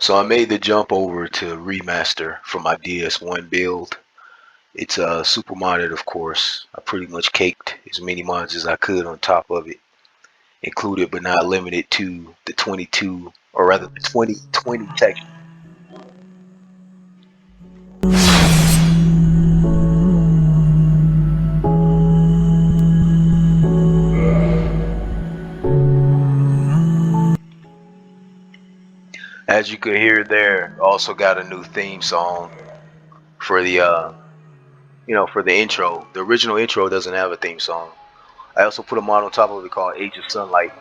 So I made the jump over to Remaster for my DS1 build. It's super modded, of course. I pretty much caked as many mods as I could on top of it, included but not limited to the 22, or rather the 2020 texture. As you could hear there, also got a new theme song for the for the intro. The original intro doesn't have a theme song. I also put a mod on top of it called Age of Sunlight.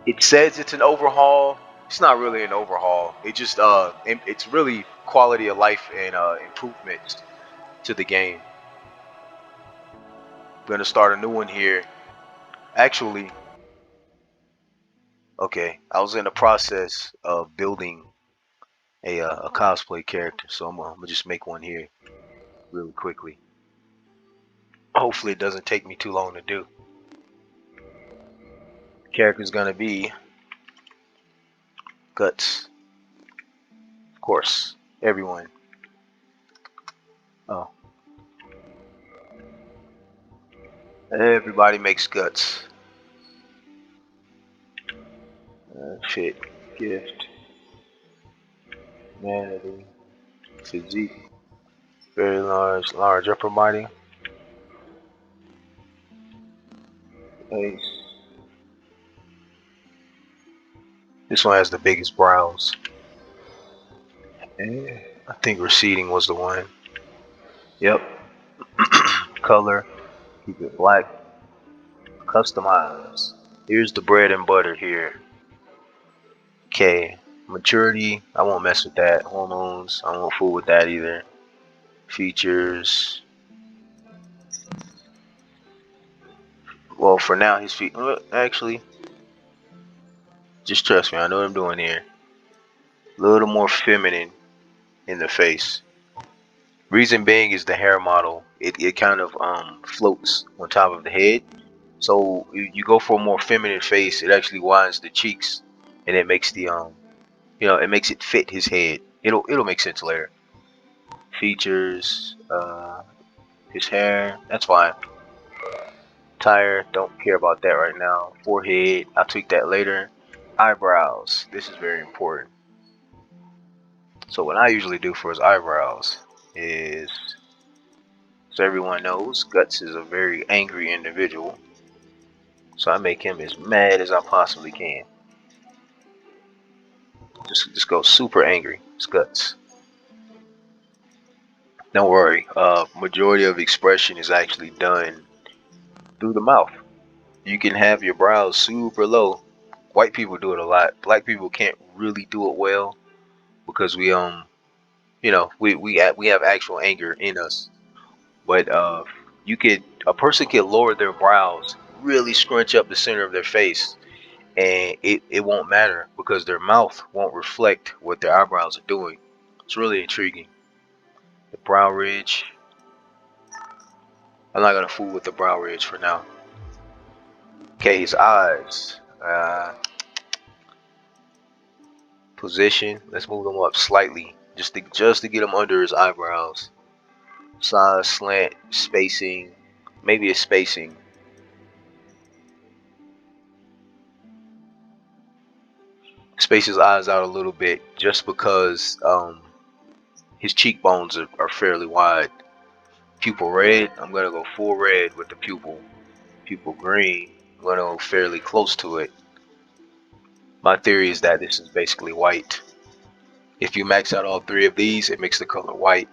It says it's an overhaul. It's not really an overhaul. It just it's really quality of life and improvements to the game. I'm gonna start a new one here. Actually, okay, I was in the process of building a cosplay character, so I'm gonna just make one here really quickly. Hopefully, it doesn't take me too long to do. Character's gonna be Guts, of course. Everyone. Oh, everybody makes Guts. Shit. Gift. Humanity. Physique. Very large upper body. Face. This one has the biggest brows. And I think receding was the one. Yep. Color. Keep it black. Customize. Here's the bread and butter here. Okay. Maturity. I won't mess with that. Hormones. I won't fool with that either. Features. Well, for now, his feet. Actually, just trust me. I know what I'm doing here. A little more feminine in the face. Reason being is the hair model. It kind of floats on top of the head. So you go for a more feminine face. It actually widens the cheeks, and it makes the it makes it fit his head. It'll make sense later. Features. His hair. That's fine. Tire, don't care about that right now. Forehead, I'll tweak that later. Eyebrows, this is very important. So what I usually do for his eyebrows is, so everyone knows, Guts is a very angry individual. So I make him as mad as I possibly can. Just go super angry. It's Guts. Don't worry, majority of expression is actually done through the mouth. You can have your brows super low. White people do it a lot. Black people can't really do it well because we have actual anger in us. But a person can lower their brows, really scrunch up the center of their face, and it won't matter because their mouth won't reflect what their eyebrows are doing. It's really intriguing. The brow ridge. I'm not gonna fool with the brow ridge for now. Okay, his eyes. Position. Let's move them up slightly, just to get them under his eyebrows. Size, slant, spacing. Maybe a spacing. Space his eyes out a little bit, just because his cheekbones are fairly wide. Pupil red. I'm gonna go full red with the pupil. Pupil green. I'm gonna go fairly close to it. My theory is that this is basically white. If you max out all three of these, it makes the color white.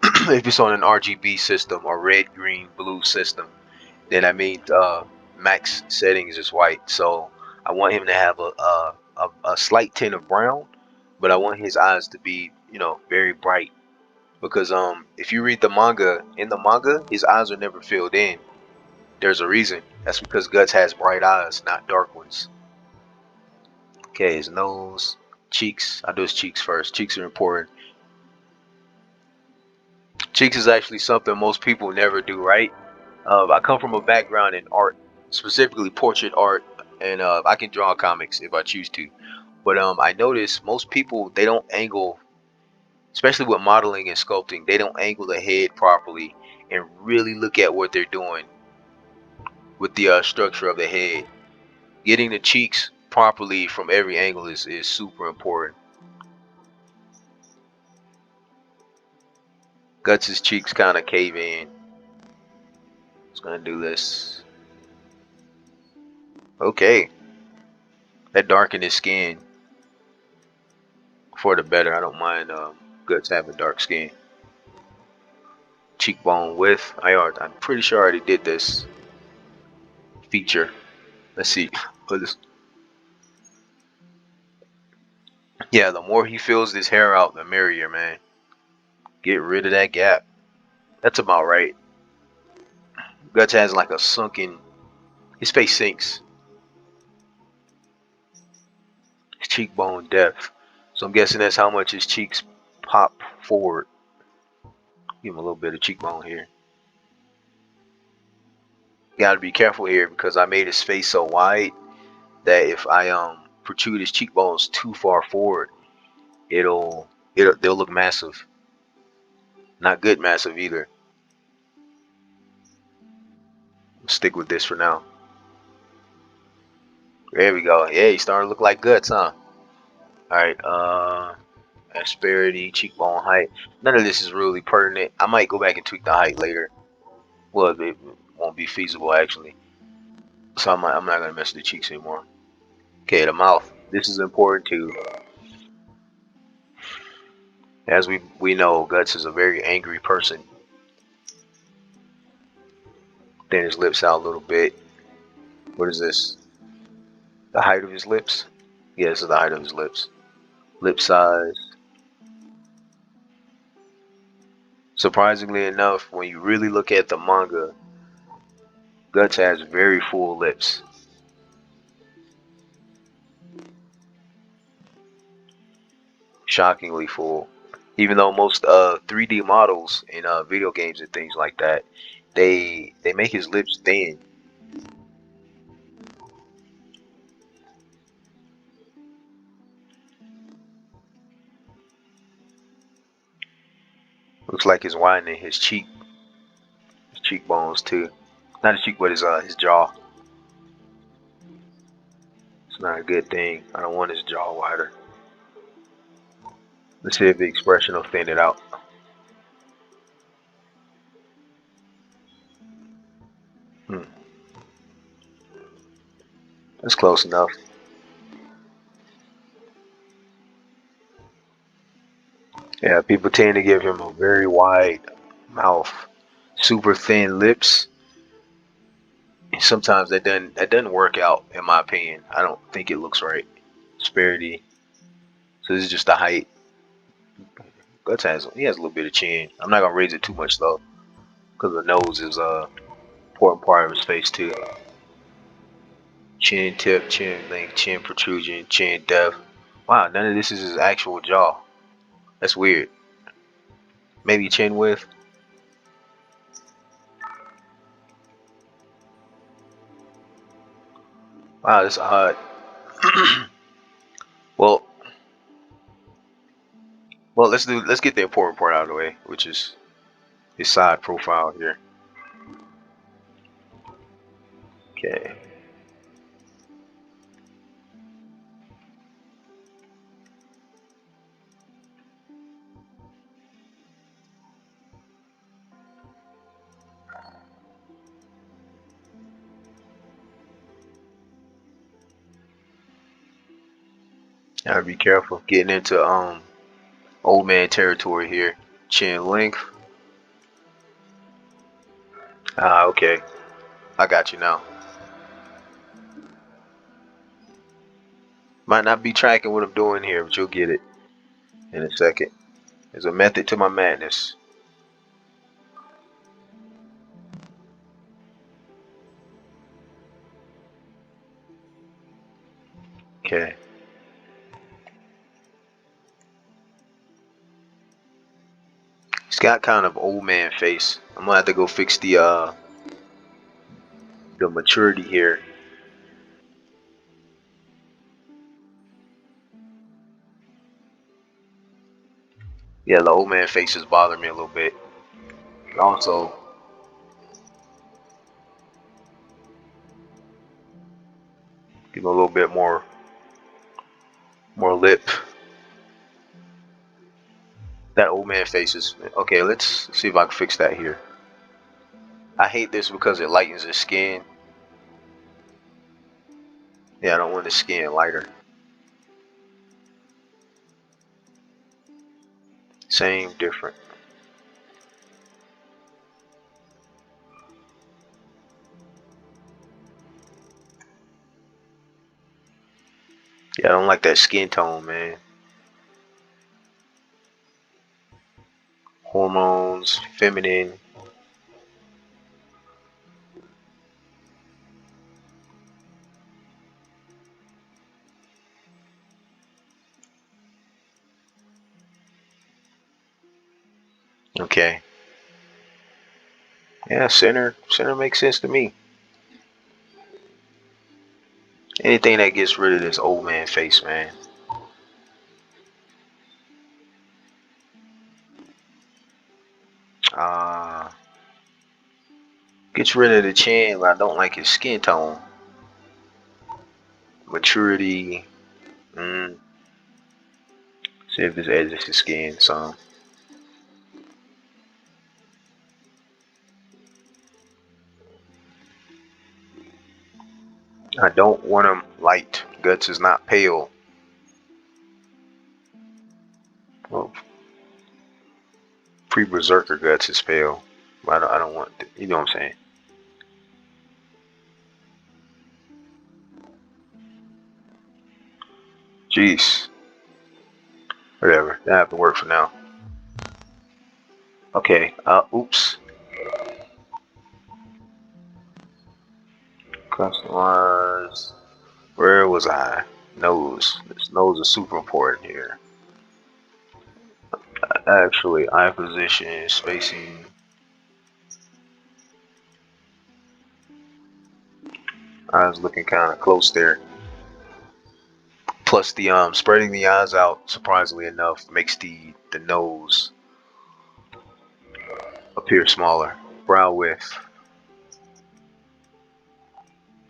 If it's on an RGB system or red, green, blue system, then that means max settings is white. So I want him to have a slight tint of brown, but I want his eyes to be, very bright. Because if you read the manga, in the manga, his eyes are never filled in. There's a reason. That's because Guts has bright eyes, not dark ones. Okay, his nose, cheeks. I do his cheeks first. Cheeks are important. Cheeks is actually something most people never do right. I come from a background in art, specifically portrait art, and I can draw comics if I choose to. But I noticed most people, they don't angle, especially with modeling and sculpting, they don't angle the head properly and really look at what they're doing with the structure of the head. Getting the cheeks properly from every angle is super important. Guts' cheeks kind of cave in. Just gonna do this. Okay, that darkened his skin for the better. I don't mind Guts having dark skin. Cheekbone width. I'm pretty sure I already did this feature. Let's see. Put this. Yeah, the more he fills this hair out, the merrier, man. Get rid of that gap. That's about right. Guts has like a sunken. His face sinks. His cheekbone depth. So I'm guessing that's how much his cheeks pop forward. Give him a little bit of cheekbone here. Got to be careful here because I made his face so wide that if I protrude his cheekbones too far forward, they'll look massive. Not good massive either. Stick with this for now. There we go. Yeah, he's starting to look like Guts, huh? Alright, asperity, cheekbone height. None of this is really pertinent. I might go back and tweak the height later. Well, it won't be feasible actually. So I'm not gonna mess with the cheeks anymore. Okay, the mouth. This is important too. As we know, Guts is a very angry person. Thin his lips out a little bit. What is this? The height of his lips? Yeah, this is the height of his lips. Lip size. Surprisingly enough, when you really look at the manga, Guts has very full lips. Shockingly full. Even though most 3D models in video games and things like that, they make his lips thin. Looks like he's widening his cheekbones too. Not his cheek, but his jaw. It's not a good thing. I don't want his jaw wider. Let's see if the expression will thin it out. Hmm. That's close enough. Yeah, people tend to give him a very wide mouth, super thin lips. And sometimes that doesn't work out in my opinion. I don't think it looks right. Disparity. So this is just the height. Guts he has a little bit of chin. I'm not gonna raise it too much though, because the nose is a important part of his face too. Chin tip, chin length, chin protrusion, chin depth. Wow, none of this is his actual jaw. That's weird. Maybe chin width. Wow, that's odd. well, let's get the important part out of the way, which is his side profile here. Okay. Gotta be careful getting into old man territory here. Chin length. Ah, okay. I got you now. Might not be tracking what I'm doing here, but you'll get it in a second. There's a method to my madness. Okay. He's got kind of old man face. I'm gonna have to go fix the maturity here. Yeah, the old man faces bother me a little bit. Also, give him a little bit more lip. That old man faces. Okay, let's see if I can fix that here. I hate this because it lightens his skin. Yeah, I don't want the skin lighter. Same, different. Yeah, I don't like that skin tone, man. Hormones, feminine. Okay. Yeah, center makes sense to me. Anything that gets rid of this old man face, man. Uh, Gets rid of the chin, but I don't like his skin tone. Maturity. Mm, See if this edges his skin some. I don't want him light. Guts is not pale. Well, pre-berserker guts is pale. But I don't want, you know what I'm saying? Jeez. Whatever. That have to work for now. Okay. Oops. Customize. Where was I? Nose. This nose is super important here. Actually, eye position, spacing. Eyes looking kind of close there. Plus the spreading the eyes out, surprisingly enough, makes the nose appear smaller. Brow width.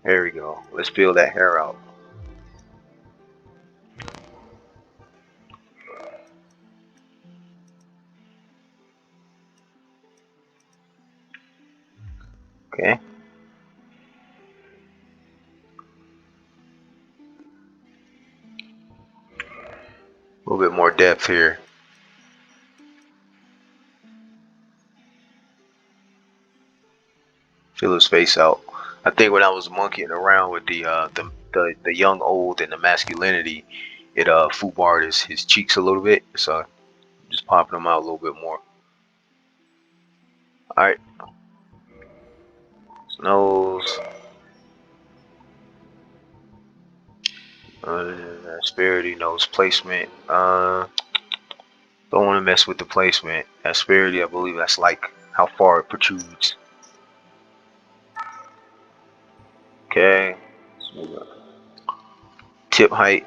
There we go. Let's peel that hair out. Okay. A little bit more depth here. Fill his face out. I think when I was monkeying around with the young old and the masculinity, it foobarred his cheeks a little bit. So just popping them out a little bit more. All right. His nose. Asperity nose placement. Don't want to mess with the placement. Asperity, I believe that's like how far it protrudes. Okay. Tip height.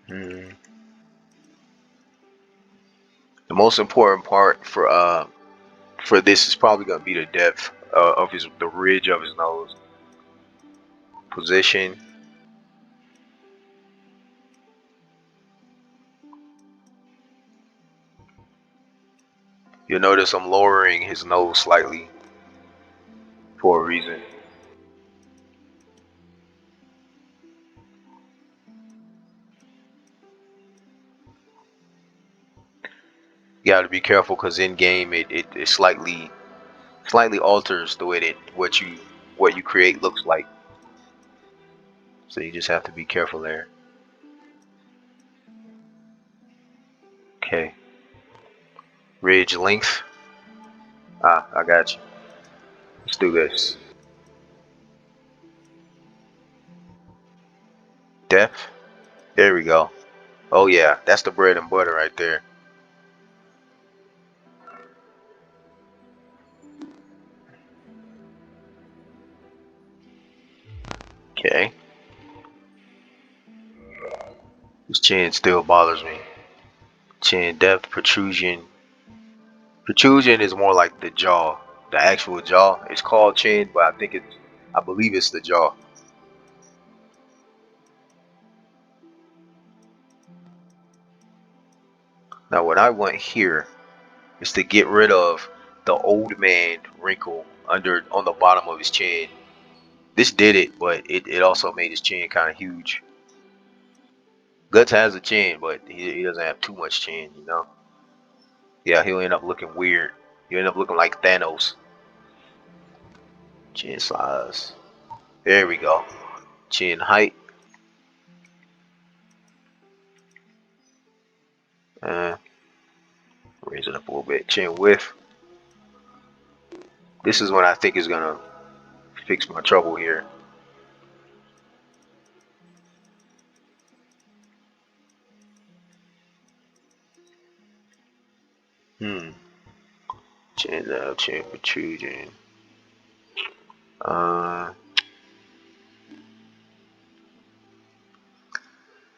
Hmm. The most important part for this is probably gonna be the depth of the ridge of his nose. Position. You'll notice I'm lowering his nose slightly for a reason. You got to be careful because in game it slightly alters the way that what you create looks like. So you just have to be careful there. Okay. Ridge length. I got you. Let's do this. Depth. There we go. Oh yeah, that's the bread and butter right there. Okay. His chin still bothers me. Chin depth, protrusion. Protrusion is more like the jaw, the actual jaw. It's called chin, but I believe it's the jaw. Now what I want here is to get rid of the old man wrinkle under on the bottom of his chin. This did it, but it also made his chin kind of huge. Guts has a chin, but he doesn't have too much chin, you know. Yeah, he'll end up looking weird. He'll end up looking like Thanos. Chin size. There we go. Chin height. Uh, Raise it up a little bit. Chin width. This is what I think is gonna fix my trouble here. Chin up, chin protrusion. I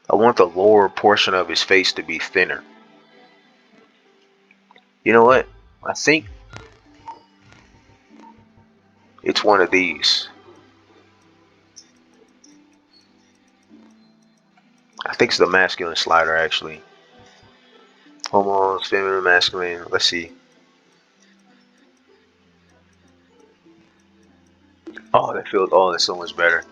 want the lower portion of his face to be thinner. You know what? I think it's one of these. I think it's the masculine slider actually. Hormones, feminine, masculine. Let's see. Oh, that feels. Oh, that's so much better.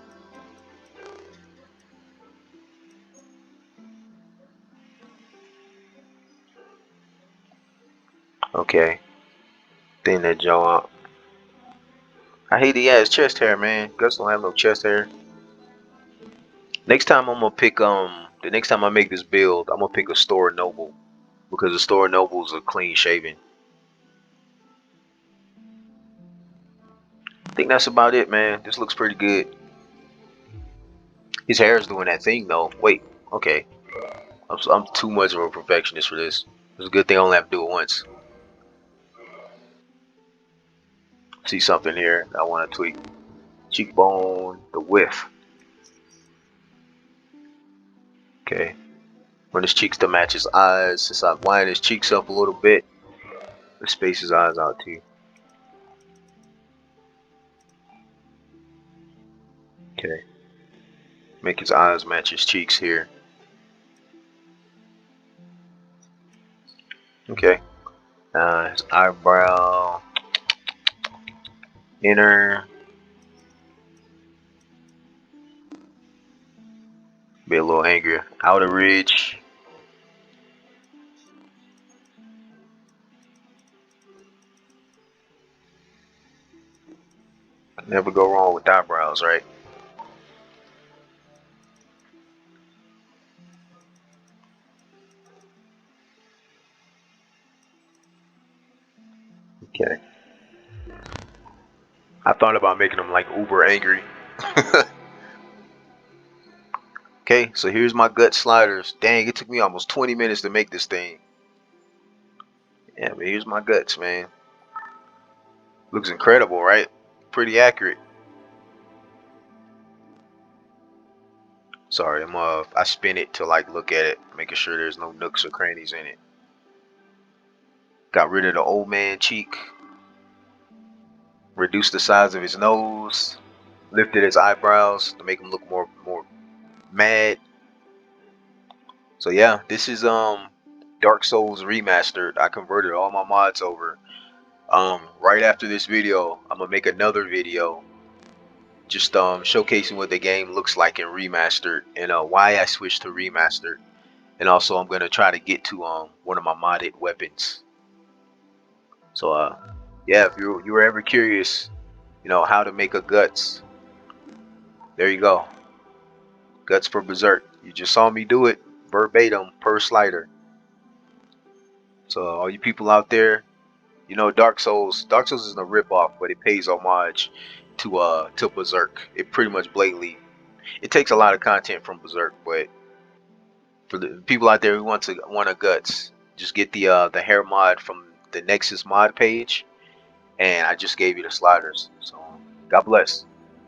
Okay. Thin that jaw out. I hate he has chest hair, man. Gus don't have no chest hair. Next time I'm gonna pick the next time I make this build, I'm gonna pick a store noble because the store nobles are clean shaven. I think that's about it, man. This looks pretty good. His hair is doing that thing though. Wait, okay. I'm too much of a perfectionist for this. It's a good thing I only have to do it once. See something here I want to tweak. Cheekbone, the width. Okay. Run his cheeks to match his eyes. Since I line his cheeks up a little bit, let's space his eyes out too. Okay. Make his eyes match his cheeks here. Okay. His eyebrow, inner, be a little angry. Outer ridge. Never go wrong with eyebrows, right? Okay. I thought about making him like uber angry. Okay, so here's my gut sliders. Dang, it took me almost 20 minutes to make this thing. Yeah, but here's my guts, man. Looks incredible, right? Pretty accurate. Sorry, I spin it to like look at it, making sure there's no nooks or crannies in it. Got rid of the old man cheek. Reduced the size of his nose. Lifted his eyebrows to make him look more mad. So yeah, this is Dark Souls Remastered. I converted all my mods over. Right after this video, I'm gonna make another video just showcasing what the game looks like in Remastered and why I switched to Remastered. And also I'm gonna try to get to one of my modded weapons. So yeah, if you were ever curious, you know, how to make a guts, there you go. Guts for Berserk. You just saw me do it verbatim per slider. So all you people out there, you know, Dark Souls isn't a ripoff, but it pays homage to Berserk. It pretty much blatantly, it takes a lot of content from Berserk, but for the people out there who want a guts, just get the hair mod from the Nexus mod page, and I just gave you the sliders. So God bless.